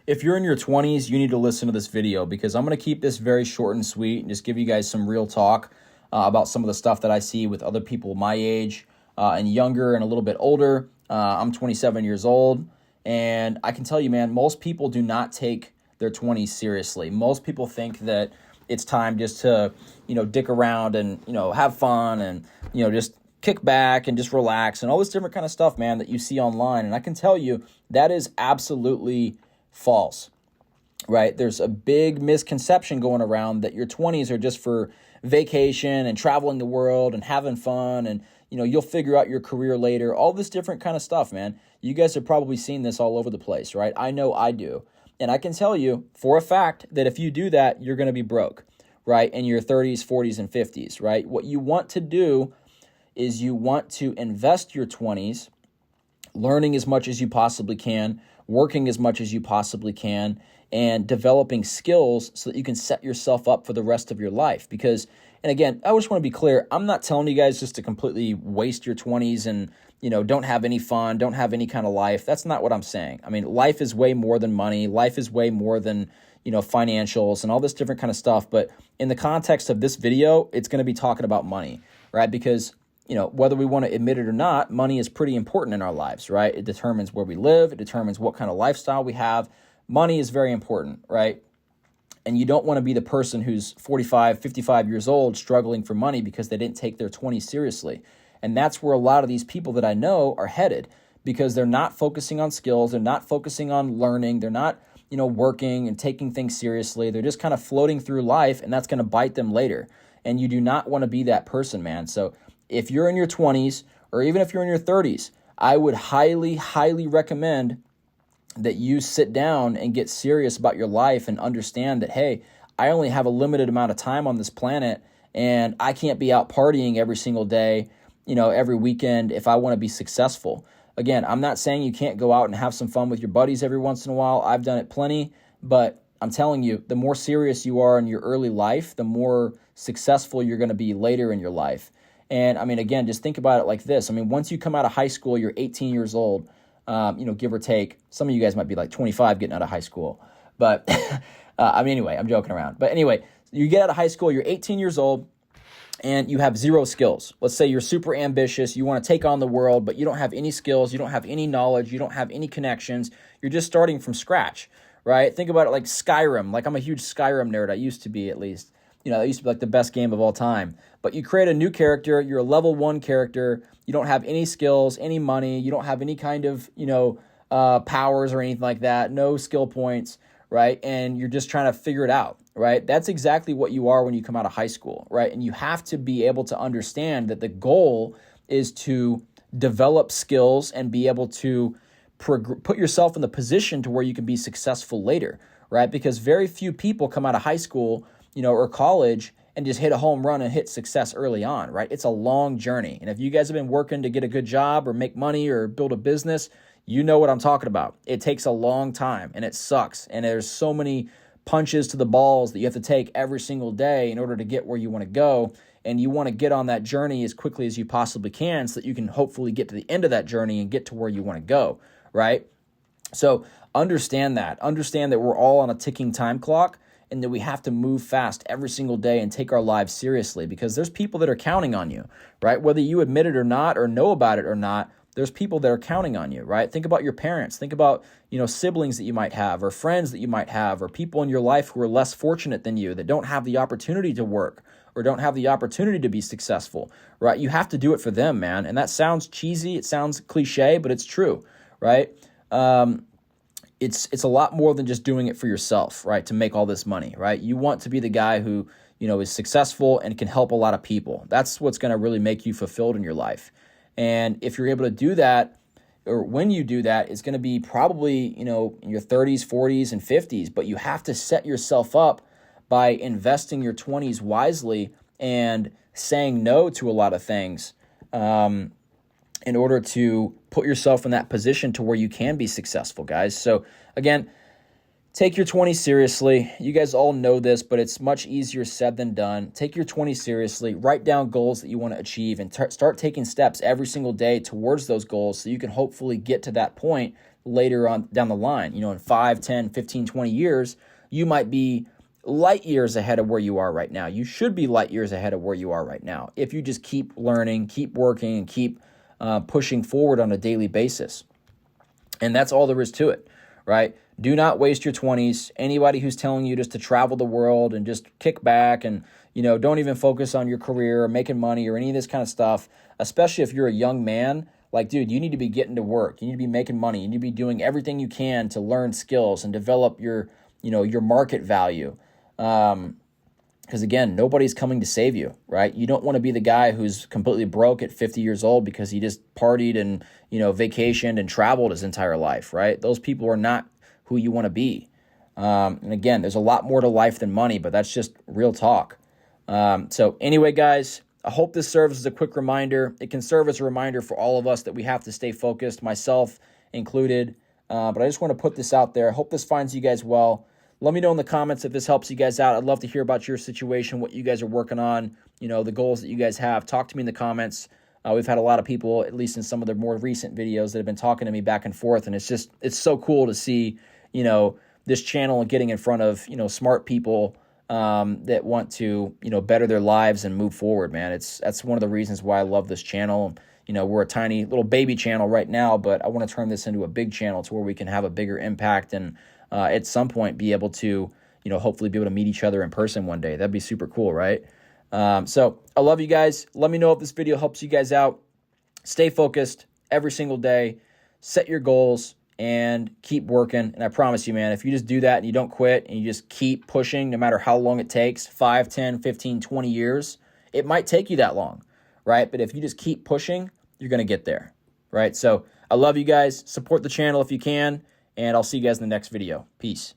If you're in your 20s, you need to listen to this video because I'm going to keep this very short and sweet and just give you guys some real talk about some of the stuff that I see with other people my age and younger and a little bit older. I'm 27 years old, and I can tell you, man, most people do not take their 20s seriously. Most people think that it's time just to, dick around and, have fun and, just kick back and just relax and all this different kind of stuff, man, that you see online. And I can tell you that is absolutely false, right? There's a big misconception going around that your 20s are just for vacation and traveling the world and having fun and, you'll figure out your career later, all this different kind of stuff, man. You guys have probably seen this all over the place, right? I know I do. And I can tell you for a fact that if you do that, you're going to be broke, right? In your 30s, 40s, and 50s, right? What you want to do is you want to invest your 20s, learning as much as you possibly can, working as much as you possibly can, and developing skills so that you can set yourself up for the rest of your life. Because, and again, I just want to be clear, I'm not telling you guys just to completely waste your 20s and, don't have any fun, don't have any kind of life. That's not what I'm saying. I mean, life is way more than money. Life is way more than, financials and all this different kind of stuff. But in the context of this video, it's going to be talking about money, right? Because whether we want to admit it or not, money is pretty important in our lives, right? It determines where we live. It determines what kind of lifestyle we have. Money is very important, right? And you don't want to be the person who's 45, 55 years old struggling for money because they didn't take their 20s seriously. And that's where a lot of these people that I know are headed because they're not focusing on skills. They're not focusing on learning. They're not, working and taking things seriously. They're just kind of floating through life, and that's going to bite them later. And you do not want to be that person, man. So if you're in your 20s or even if you're in your 30s, I would highly, highly recommend that you sit down and get serious about your life and understand that, hey, I only have a limited amount of time on this planet and I can't be out partying every single day, every weekend if I want to be successful. Again, I'm not saying you can't go out and have some fun with your buddies every once in a while. I've done it plenty, but I'm telling you, the more serious you are in your early life, the more successful you're going to be later in your life. And I mean, again, just think about it like this. I mean, once you come out of high school, you're 18 years old, give or take. Some of you guys might be like 25 getting out of high school. But anyway, I'm joking around. But anyway, you get out of high school, you're 18 years old, and you have zero skills. Let's say you're super ambitious. You want to take on the world, but you don't have any skills. You don't have any knowledge. You don't have any connections. You're just starting from scratch, right? Think about it like Skyrim. Like I'm a huge Skyrim nerd. I used to be at least. That used to be like the best game of all time. But you create a new character. You're a level 1 character. You don't have any skills, any money. You don't have any kind of, powers or anything like that. No skill points, right? And you're just trying to figure it out, right? That's exactly what you are when you come out of high school, right? And you have to be able to understand that the goal is to develop skills and be able to put yourself in the position to where you can be successful later, right? Because very few people come out of high school or college and just hit a home run and hit success early on, right? It's a long journey. And if you guys have been working to get a good job or make money or build a business, you know what I'm talking about. It takes a long time and it sucks. And there's so many punches to the balls that you have to take every single day in order to get where you want to go. And you want to get on that journey as quickly as you possibly can so that you can hopefully get to the end of that journey and get to where you want to go, right? So understand that. Understand that we're all on a ticking time clock, and that we have to move fast every single day and take our lives seriously because there's people that are counting on you, right? Whether you admit it or not or know about it or not, there's people that are counting on you, right? Think about your parents. Think about, siblings that you might have or friends that you might have or people in your life who are less fortunate than you that don't have the opportunity to work or don't have the opportunity to be successful, right? You have to do it for them, man. And that sounds cheesy. It sounds cliche, but it's true, right? It's a lot more than just doing it for yourself, right? To make all this money, right? You want to be the guy who, is successful and can help a lot of people. That's what's going to really make you fulfilled in your life. And if you're able to do that, or when you do that, it's going to be probably, in your 30s, 40s, and 50s. But you have to set yourself up by investing your 20s wisely and saying no to a lot of things in order to put yourself in that position to where you can be successful, guys. So again, take your 20s seriously. You guys all know this, but it's much easier said than done. Take your 20s seriously. Write down goals that you want to achieve and start taking steps every single day towards those goals so you can hopefully get to that point later on down the line. You know, in 5, 10, 15, 20 years, you might be light years ahead of where you are right now. You should be light years ahead of where you are right now if you just keep learning, keep working, and keep pushing forward on a daily basis. And that's all there is to it, right? Do not waste your 20s. Anybody who's telling you just to travel the world and just kick back and, you know, don't even focus on your career or making money or any of this kind of stuff, especially if you're a young man, like, dude, you need to be getting to work. You need to be making money. You need to be doing everything you can to learn skills and develop your, you know, your market value. Because again, nobody's coming to save you, right? You don't want to be the guy who's completely broke at 50 years old because he just partied and, you know, vacationed and traveled his entire life, right? Those people are not who you want to be. And again, there's a lot more to life than money, but that's just real talk. So anyway, guys, I hope this serves as a quick reminder. It can serve as a reminder for all of us that we have to stay focused, myself included. But I just want to put this out there. I hope this finds you guys well. Let me know in the comments if this helps you guys out. I'd love to hear about your situation, what you guys are working on, you know, the goals that you guys have. Talk to me in the comments. We've had a lot of people, at least in some of the more recent videos, that have been talking to me back and forth. And it's so cool to see, you know, this channel getting in front of, you know, smart people that want to, you know, better their lives and move forward, man. That's one of the reasons why I love this channel. You know, we're a tiny little baby channel right now, but I want to turn this into a big channel to where we can have a bigger impact and at some point be able to, you know, hopefully be able to meet each other in person one day. That'd be super cool, right? So I love you guys. Let me know if this video helps you guys out. Stay focused every single day. Set your goals and keep working. And I promise you, man, if you just do that and you don't quit and you just keep pushing, no matter how long it takes, 5, 10, 15, 20 years, it might take you that long, right? But if you just keep pushing, you're going to get there, right? So I love you guys. Support the channel if you can. And I'll see you guys in the next video. Peace.